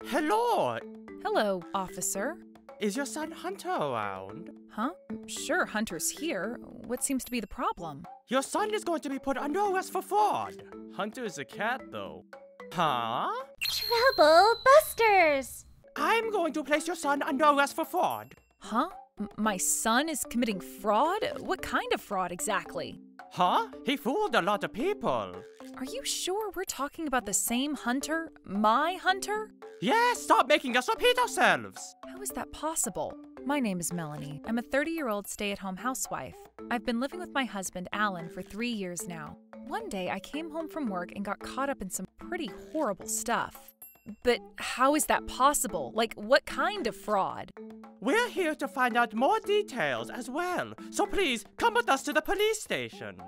Hello! Hello, officer. Is your son Hunter around? Huh? Sure, Hunter's here. What seems to be the problem? Your son is going to be put under arrest for fraud. Hunter is a cat, though. Huh? Trouble busters! I'm going to place your son under arrest for fraud. Huh? My son is committing fraud? What kind of fraud exactly? Huh? He fooled a lot of people. Are you sure we're talking about the same Hunter? My Hunter? Yes, stop making us repeat ourselves. How is that possible? My name is Melanie. I'm a 30-year-old stay-at-home housewife. I've been living with my husband, Alan, for 3 years now. One day, I came home from work and got caught up in some pretty horrible stuff. But how is that possible? Like, what kind of fraud? We're here to find out more details as well. So please, come with us to the police station.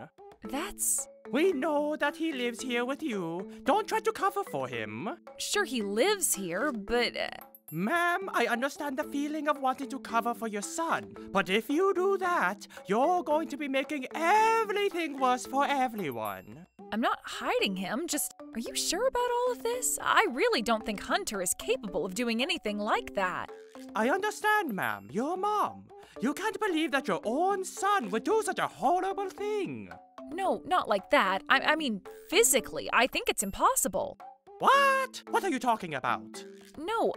That's... We know that he lives here with you. Don't try to cover for him. Sure, he lives here, but... Ma'am, I understand the feeling of wanting to cover for your son, but if you do that, you're going to be making everything worse for everyone. I'm not hiding him, just... Are you sure about all of this? I really don't think Hunter is capable of doing anything like that. I understand, ma'am. You're a mom. You can't believe that your own son would do such a horrible thing. No, not like that. I mean, physically, I think it's impossible. What? What are you talking about? No,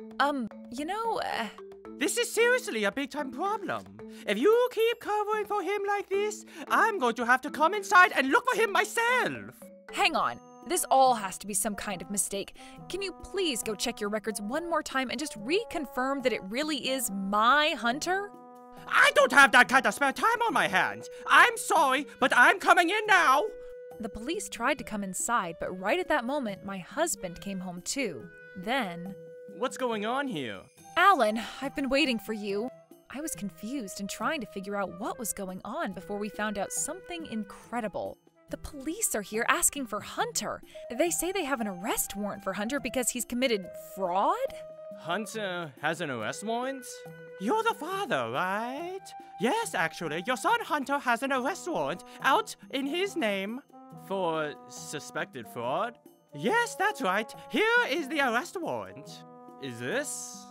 you know, This is seriously a big-time problem. If you keep covering for him like this, I'm going to have to come inside and look for him myself. Hang on. This all has to be some kind of mistake. Can you please go check your records one more time and just reconfirm that it really is my Hunter? I don't have that kind of spare time on my hands. I'm sorry, but I'm coming in now. The police tried to come inside, but right at that moment, my husband came home too. Then... What's going on here? Alan, I've been waiting for you. I was confused and trying to figure out what was going on before we found out something incredible. The police are here asking for Hunter. They say they have an arrest warrant for Hunter because he's committed fraud? Hunter has an arrest warrant? You're the father, right? Yes, actually, your son Hunter has an arrest warrant out in his name. For suspected fraud? Yes, that's right. Here is the arrest warrant. Is this?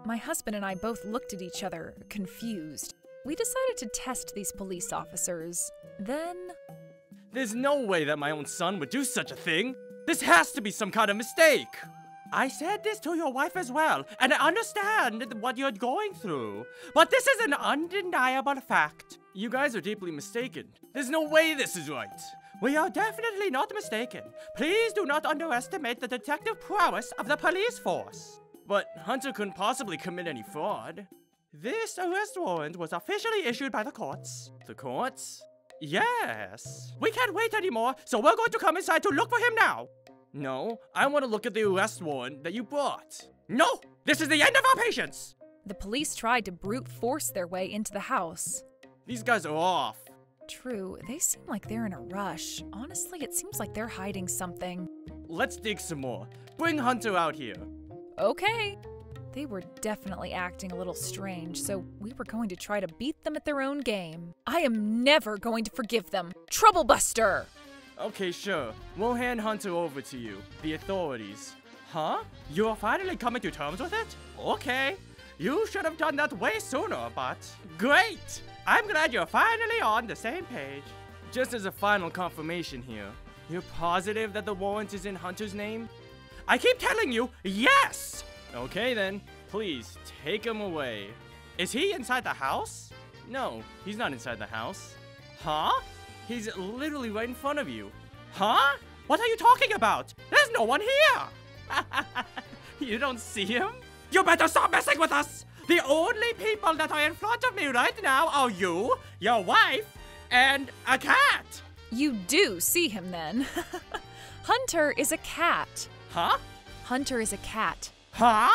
My husband and I both looked at each other, confused. We decided to test these police officers. Then... There's no way that my own son would do such a thing. This has to be some kind of mistake. I said this to your wife as well, and I understand what you're going through. But this is an undeniable fact. You guys are deeply mistaken. There's no way this is right. We are definitely not mistaken. Please do not underestimate the detective prowess of the police force. But Hunter couldn't possibly commit any fraud. This arrest warrant was officially issued by the courts. The courts? Yes. We can't wait anymore, so we're going to come inside to look for him now. No, I want to look at the arrest warrant that you brought. No! This is the end of our patience! the police tried to brute force their way into the house. These guys are off. True, they seem like they're in a rush. Honestly, it seems like they're hiding something. Let's dig some more. Bring Hunter out here. Okay. They were definitely acting a little strange, so we were going to try to beat them at their own game. I am never going to forgive them. Troublebuster! Okay, sure. We'll hand Hunter over to you, the authorities. Huh? You are finally coming to terms with it? Okay. You should have done that way sooner, but great! I'm glad you're finally on the same page. Just as a final confirmation here, you're positive that the warrant is in Hunter's name? I keep telling you, yes! Okay then, please, take him away. Is he inside the house? No, he's not inside the house. Huh? He's literally right in front of you. Huh? What are you talking about? There's no one here! You don't see him? You better stop messing with us! The only people that are in front of me right now are you, your wife, and a cat! You do see him then. Hunter is a cat. Huh? Hunter is a cat. Huh?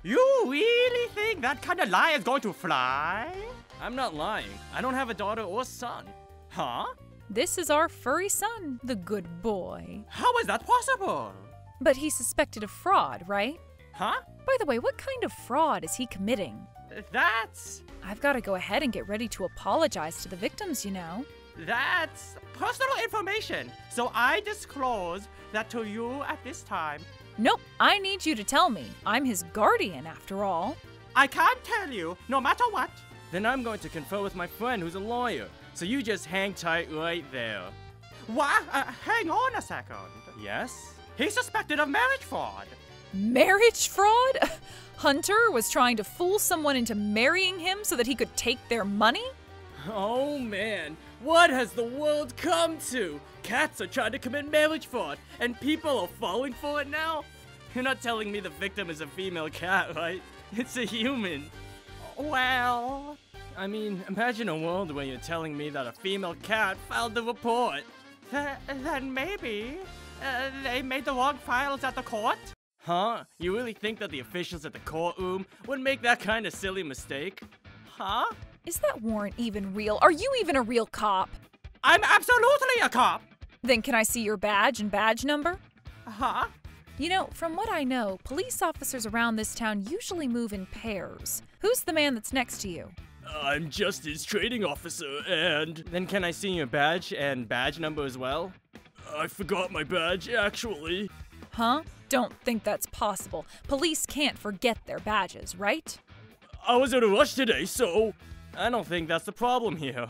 You really think that kind of lie is going to fly? I'm not lying. I don't have a daughter or son. Huh? This is our furry son, the good boy. How is that possible? But he's suspected of fraud, right? Huh? By the way, what kind of fraud is he committing? That's I've got to go ahead and get ready to apologize to the victims, you know. personal information. So I disclose that to you at this time. Nope, I need you to tell me. I'm his guardian, after all. I can't tell you, no matter what. Then I'm going to confer with my friend who's a lawyer. So you just hang tight right there. What? Hang on a second. Yes? He's suspected of marriage fraud. Marriage fraud? Hunter was trying to fool someone into marrying him so that he could take their money? Oh man, what has the world come to? Cats are trying to commit marriage fraud, and people are falling for it now? You're not telling me the victim is a female cat, right? It's a human. Well, I mean, imagine a world where you're telling me that a female cat filed the report. Then maybe they made the wrong files at the court? Huh? You really think that the officials at the courtroom would make that kind of silly mistake? Huh? Is that warrant even real? Are you even a real cop? I'm absolutely a cop! Then can I see your badge and badge number? Huh? You know, from what I know, police officers around this town usually move in pairs. Who's the man that's next to you? I'm just his training officer, and... Then can I see your badge and badge number as well? I forgot my badge, actually. Huh? Don't think that's possible. Police can't forget their badges, right? I was in a rush today, so... I don't think that's the problem here.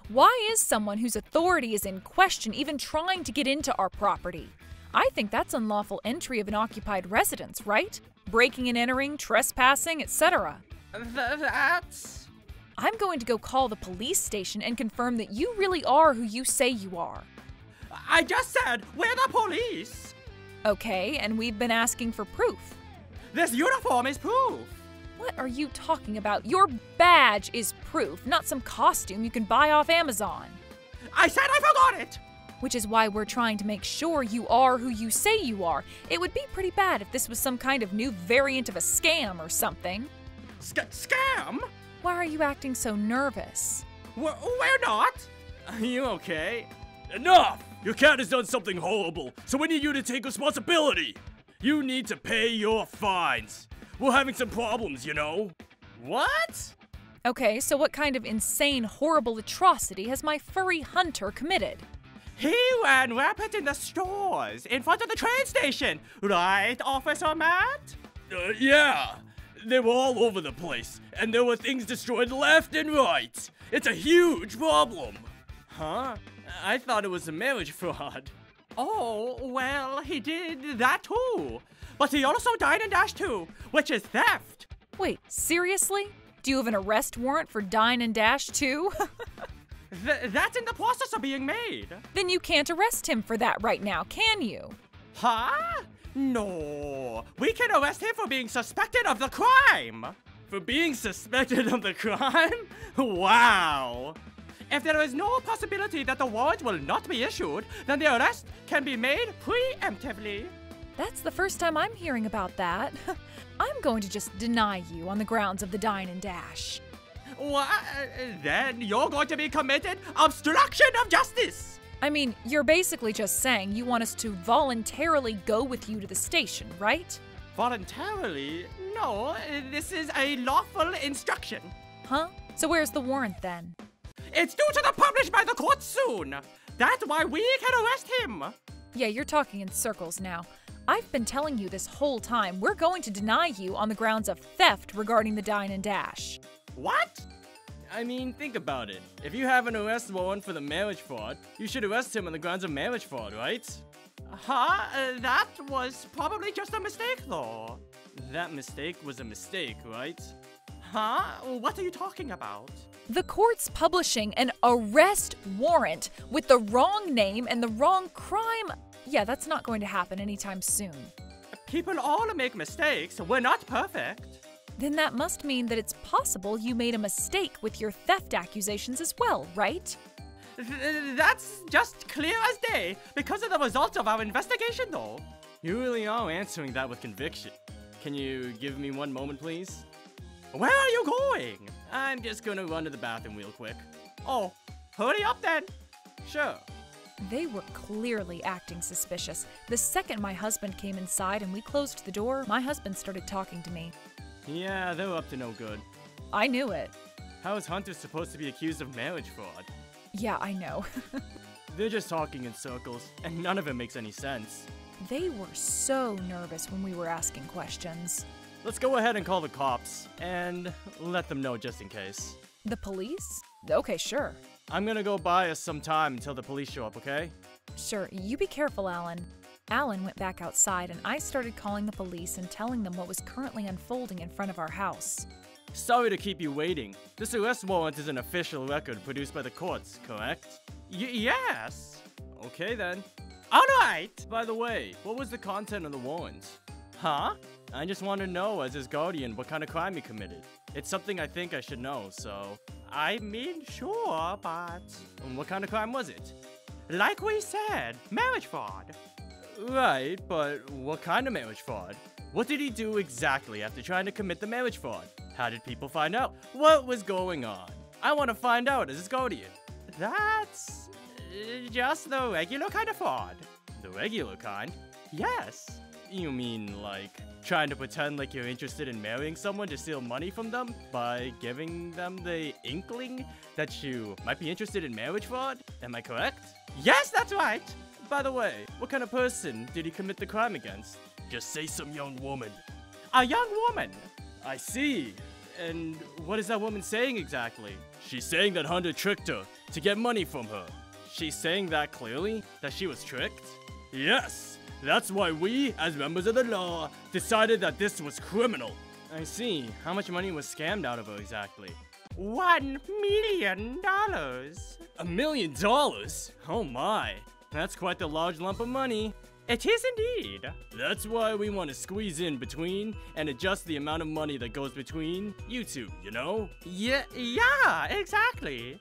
Why is someone whose authority is in question even trying to get into our property? I think that's unlawful entry of an occupied residence, right? Breaking and entering, trespassing, etc. That's... I'm going to go call the police station and confirm that you really are who you say you are. I just said, we're the police! Okay, and we've been asking for proof. This uniform is proof! What are you talking about? Your badge is proof, not some costume you can buy off Amazon. I said I forgot it! Which is why we're trying to make sure you are who you say you are. It would be pretty bad if this was some kind of new variant of a scam or something. Scam? Why are you acting so nervous? We're not! Are you okay? Enough! Your cat has done something horrible, so we need you to take responsibility! You need to pay your fines. We're having some problems, you know. What? Okay, so what kind of insane, horrible atrocity has my furry Hunter committed? He ran rampant in the stores, in front of the train station, right, Officer Matt? Yeah. They were all over the place, and there were things destroyed left and right. It's a huge problem. Huh? I thought it was a marriage fraud. Oh, well, he did that too. But he also died in Dash 2, which is theft. Wait, seriously? Do you have an arrest warrant for Dine and Dash too? That's in the process of being made. Then you can't arrest him for that right now, can you? Huh? No. We can arrest him for being suspected of the crime. For being suspected of the crime? Wow. If there is no possibility that the warrant will not be issued, then the arrest can be made preemptively. That's the first time I'm hearing about that. I'm going to just deny you on the grounds of the Dine and Dash. What? Then you're going to be committed obstruction of justice. I mean, you're basically just saying you want us to voluntarily go with you to the station, right? Voluntarily? No, this is a lawful instruction. Huh? So where's the warrant then? It's due to be published by the court soon. That's why we can arrest him. Yeah, you're talking in circles now. I've been telling you this whole time we're going to deny you on the grounds of theft regarding the Dine and Dash. What? I mean, think about it. If you have an arrest warrant for the marriage fraud, you should arrest him on the grounds of marriage fraud, right? Huh? That was probably just a mistake, though. That mistake was a mistake, right? Huh? What are you talking about? The court's publishing an arrest warrant with the wrong name and the wrong crime. Yeah, that's not going to happen anytime soon. People all make mistakes. We're not perfect. Then that must mean that it's possible you made a mistake with your theft accusations as well, right? That's just clear as day because of the results of our investigation, though. You really are answering that with conviction. Can you give me one moment, please? Where are you going? I'm just gonna run to the bathroom real quick. Oh, hurry up then. Sure. They were clearly acting suspicious. The second my husband came inside and we closed the door, my husband started talking to me. Yeah, they're up to no good. I knew it. How is Hunter supposed to be accused of marriage fraud? Yeah, I know. They're just talking in circles, and none of it makes any sense. They were so nervous when we were asking questions. Let's go ahead and call the cops and let them know just in case. The police? Okay, sure. I'm gonna go buy us some time until the police show up, okay? Sure, you be careful, Alan. Alan went back outside and I started calling the police and telling them what was currently unfolding in front of our house. Sorry to keep you waiting. This arrest warrant is an official record produced by the courts, correct? Yes. Okay then. Alright! By the way, what was the content of the warrant? Huh? I just want to know, as his guardian, what kind of crime he committed. It's something I think I should know, so... I mean, sure, but... What kind of crime was it? Like we said, marriage fraud. Right, but what kind of marriage fraud? What did he do exactly after trying to commit the marriage fraud? How did people find out? What was going on? I want to find out as his guardian. That's... just the regular kind of fraud. The regular kind? Yes. You mean, like, trying to pretend like you're interested in marrying someone to steal money from them by giving them the inkling that you might be interested in marriage fraud? Am I correct? Yes, that's right! By the way, what kind of person did he commit the crime against? Just say some young woman. A young woman? I see. And what is that woman saying exactly? She's saying that Hunter tricked her to get money from her. She's saying that clearly? That she was tricked? Yes! That's why we, as members of the law, decided that this was criminal. I see. How much money was scammed out of her exactly? $1 million. $1 million? Oh my. That's quite the large lump of money. It is indeed. That's why we want to squeeze in between and adjust the amount of money that goes between you two, you know? Yeah, exactly.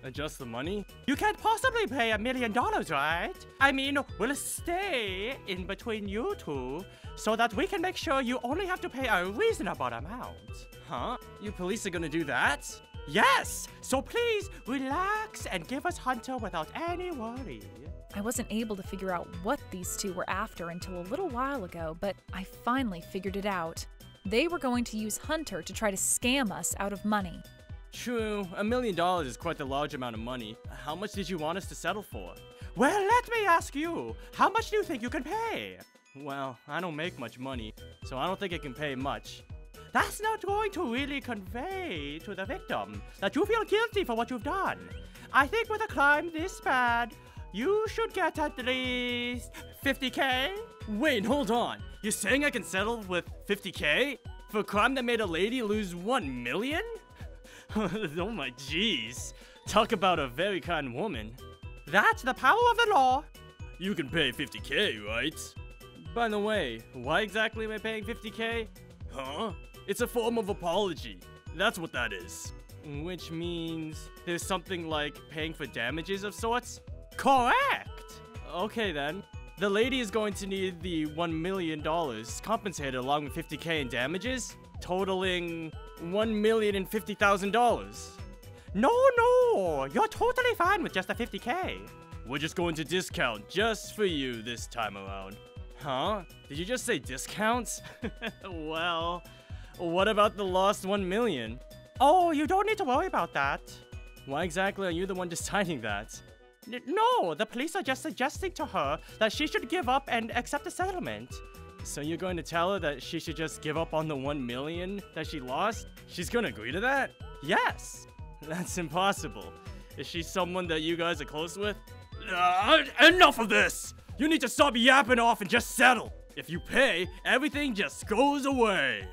Adjust the money? You can't possibly pay $1 million, right? I mean, we'll stay in between you two so that we can make sure you only have to pay a reasonable amount. Huh? You police are gonna do that? Yes! So please, relax and give us Hunter without any worry. I wasn't able to figure out what these two were after until a little while ago, but I finally figured it out. They were going to use Hunter to try to scam us out of money. True, $1 million is quite a large amount of money. How much did you want us to settle for? Well, let me ask you, how much do you think you can pay? Well, I don't make much money, so I don't think I can pay much. That's not going to really convey to the victim that you feel guilty for what you've done. I think with a crime this bad, you should get at least 50K? Wait, hold on. You're saying I can settle with 50K? For a crime that made a lady lose 1 million? Oh my jeez. Talk about a very kind woman. That's the power of the law. You can pay 50K, right? By the way, why exactly am I paying 50K? Huh? It's a form of apology. That's what that is. Which means there's something like paying for damages of sorts? Correct! Okay then. The lady is going to need the $1 million compensated along with 50K in damages, totaling $1,050,000. No, you're totally fine with just the 50K. We're just going to discount just for you this time around. Huh? Did you just say discounts? Well, what about the lost 1 million? Oh, you don't need to worry about that. Why exactly are you the one deciding that? No, the police are just suggesting to her that she should give up and accept a settlement. So you're going to tell her that she should just give up on the 1 million that she lost? She's gonna agree to that? Yes! That's impossible. Is she someone that you guys are close with? Enough of this! You need to stop yapping off and just settle! If you pay, everything just goes away.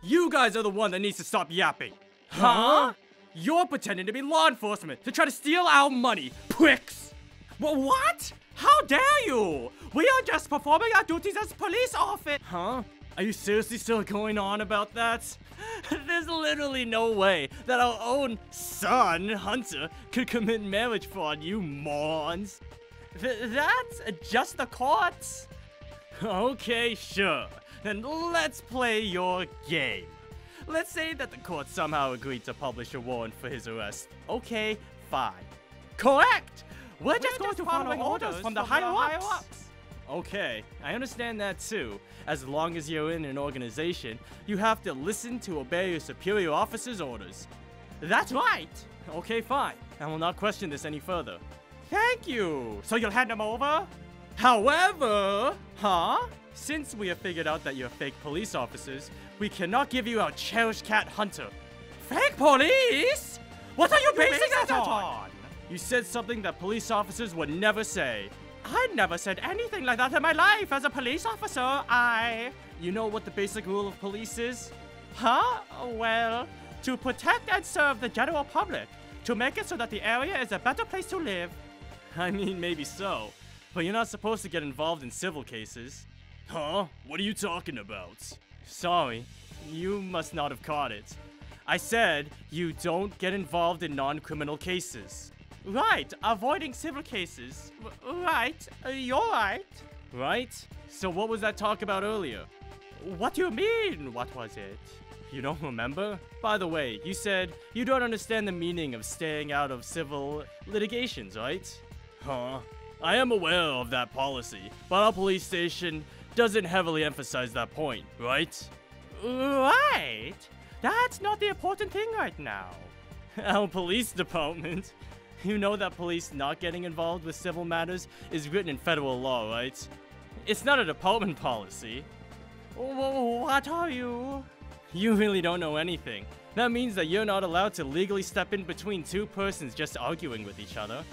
You guys are the one that needs to stop yapping. Huh? You're pretending to be law enforcement to try to steal our money, pricks! What? How dare you? We are just performing our duties as police officers. Huh? Are you seriously still going on about that? There's literally no way that our own son, Hunter, could commit marriage fraud, you morons. That's just the courts. Okay, sure. Then let's play your game. Let's say that the court somehow agreed to publish a warrant for his arrest. Okay, fine. Correct! We're just going to follow orders from the higher-ups. Okay, I understand that too. As long as you're in an organization, you have to listen to obey your superior officer's orders. That's right! Okay, fine. I will not question this any further. Thank you! So you'll hand him over? However, since we have figured out that you're fake police officers, we cannot give you our cherished cat Hunter. Fake police? What are you basing that on? You said something that police officers would never say. I never said anything like that in my life as a police officer. You know what the basic rule of police is? Well, to protect and serve the general public. To make it so that the area is a better place to live. I mean, maybe so. But you're not supposed to get involved in civil cases. Huh? What are you talking about? Sorry, you must not have caught it. I said you don't get involved in non-criminal cases. Right, avoiding civil cases. Right, you're right. Right? So what was that talk about earlier? What do you mean, what was it? You don't remember? By the way, you said you don't understand the meaning of staying out of civil litigations, right? I am aware of that policy, but our police station doesn't heavily emphasize that point, right? Right? That's not the important thing right now. Our police department. You know that police not getting involved with civil matters is written in federal law, right? It's not a department policy. What are you? You really don't know anything. That means that you're not allowed to legally step in between two persons just arguing with each other.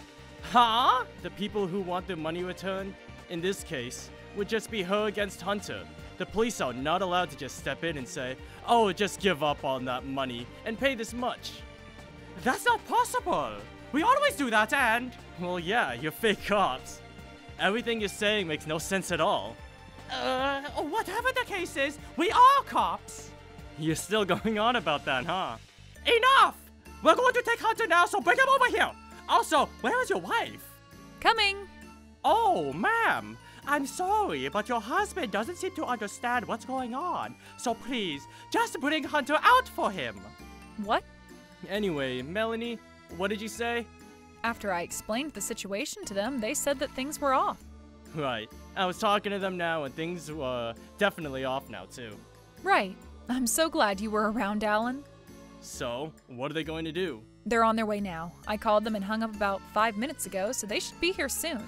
The people who want their money returned, in this case, would just be her against Hunter. The police are not allowed to just step in and say, oh, just give up on that money and pay this much. That's not possible. We always do that, and... Well, yeah, you're fake cops. Everything you're saying makes no sense at all. Whatever the case is, we are cops. You're still going on about that, huh? Enough! We're going to take Hunter now, so bring him over here! Also, where is your wife? Coming. Oh, ma'am. I'm sorry, but your husband doesn't seem to understand what's going on. So please, just bring Hunter out for him. What? Anyway, Melanie, what did you say? After I explained the situation to them, they said that things were off. Right. I was talking to them now, and things were definitely off now, too. Right. I'm so glad you were around, Alan. So, what are they going to do? They're on their way now. I called them and hung up about 5 minutes ago, so they should be here soon.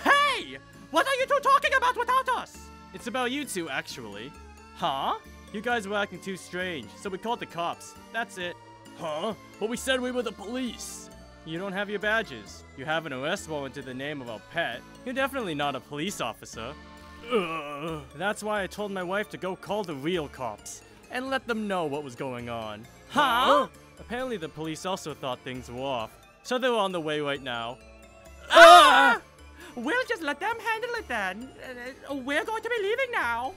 Hey! What are you two talking about without us? It's about you two, actually. You guys were acting too strange, so we called the cops. That's it. But we said we were the police. You don't have your badges. You have an arrest warrant in the name of our pet. You're definitely not a police officer. That's why I told my wife to go call the real cops and let them know what was going on. Apparently the police also thought things were off, so they're on the way right now. We'll just let them handle it then. We're going to be leaving now.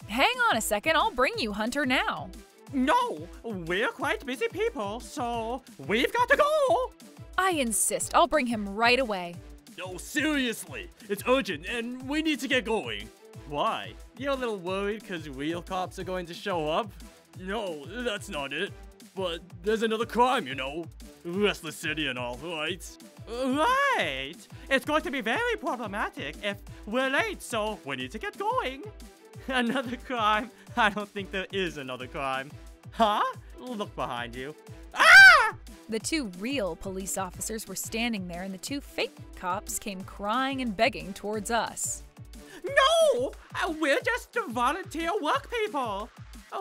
Hang on a second, I'll bring you Hunter now. No, we're quite busy people, so we've got to go. I insist, I'll bring him right away. No, seriously, it's urgent and we need to get going. Why? You're a little worried because real cops are going to show up? No, that's not it. But there's another crime, you know. Restless City and all, right? Right! It's going to be very problematic if we're late, so we need to get going. Another crime? I don't think there is another crime. Look behind you. The two real police officers were standing there and the two fake cops came crying and begging towards us. No! We're just volunteer work people.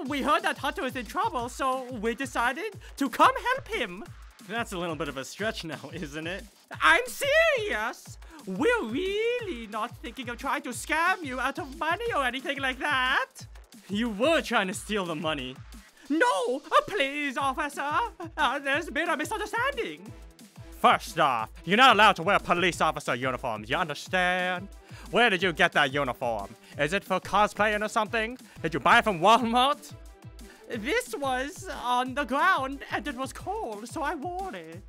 We heard that Hunter is in trouble, so we decided to come help him. That's a little bit of a stretch now, isn't it? I'm serious! We're really not thinking of trying to scam you out of money or anything like that. You were trying to steal the money. No! Please, officer! There's been a misunderstanding. First off, you're not allowed to wear police officer uniforms, you understand? Where did you get that uniform? Is it for cosplaying or something? Did you buy it from Walmart? This was on the ground and it was cold, so I wore it.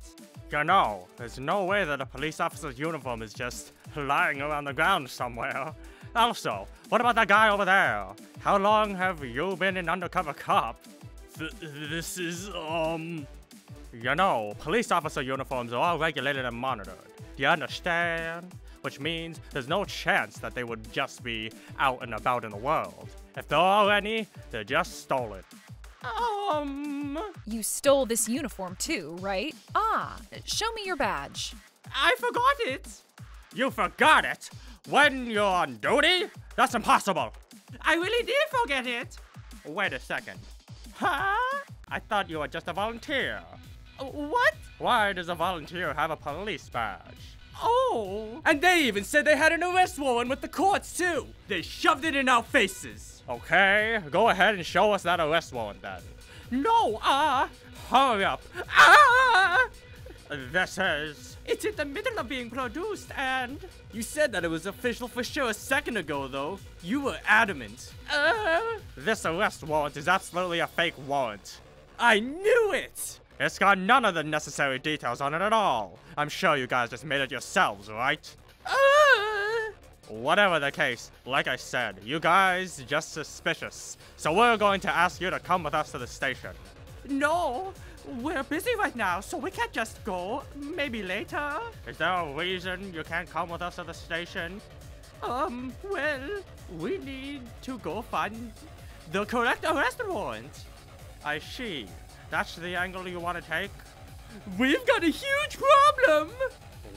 You know, there's no way that a police officer's uniform is just lying around the ground somewhere. Also, what about that guy over there? How long have you been an undercover cop? This is, You know, police officer uniforms are all regulated and monitored. Do you understand? Which means there's no chance that they would just be out and about in the world. If there are any, they're just stolen. You stole this uniform too, right? Show me your badge. I forgot it. You forgot it? when you're on duty? That's impossible. I really did forget it. Wait a second. Huh? I thought you were just a volunteer. What? Why does a volunteer have a police badge? Oh! And they even said they had an arrest warrant with the courts, too. They shoved it in our faces. Okay, go ahead and show us that arrest warrant then. No, hurry up. This is... It's in the middle of being produced, and... You said that it was official for sure a second ago, though. You were adamant. This arrest warrant is absolutely a fake warrant. I knew it! It's got none of the necessary details on it at all. I'm sure you guys just made it yourselves, right? Whatever the case, like I said, you guys just suspicious. So we're going to ask you to come with us to the station. No, we're busy right now, so we can't just go. Maybe later. Is there a reason you can't come with us to the station? Well, we need to go find the correct arrest warrant. I see. That's the angle you want to take? We've got a huge problem!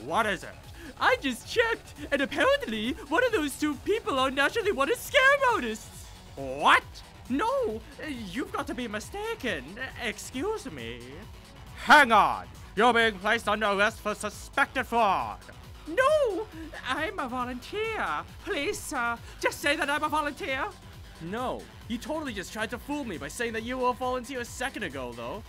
What is it? I just checked, and apparently one of those two people are naturally wanted scam artists. What? No, you've got to be mistaken. Excuse me. Hang on. You're being placed under arrest for suspected fraud. No, I'm a volunteer. Please, sir, just say that I'm a volunteer. No, you totally just tried to fool me by saying that you were a volunteer a second ago, though.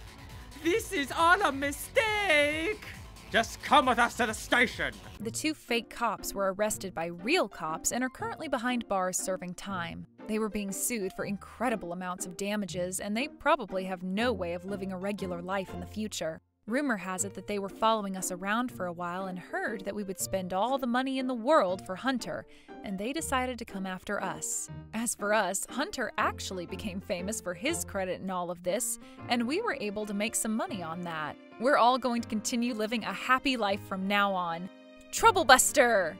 This is all a mistake! Just come with us to the station! The two fake cops were arrested by real cops and are currently behind bars serving time. They were being sued for incredible amounts of damages, and they probably have no way of living a regular life in the future. Rumor has it that they were following us around for a while and heard that we would spend all the money in the world for Hunter, and they decided to come after us. As for us, Hunter actually became famous for his credit in all of this, and we were able to make some money on that. We're all going to continue living a happy life from now on. Troublebuster!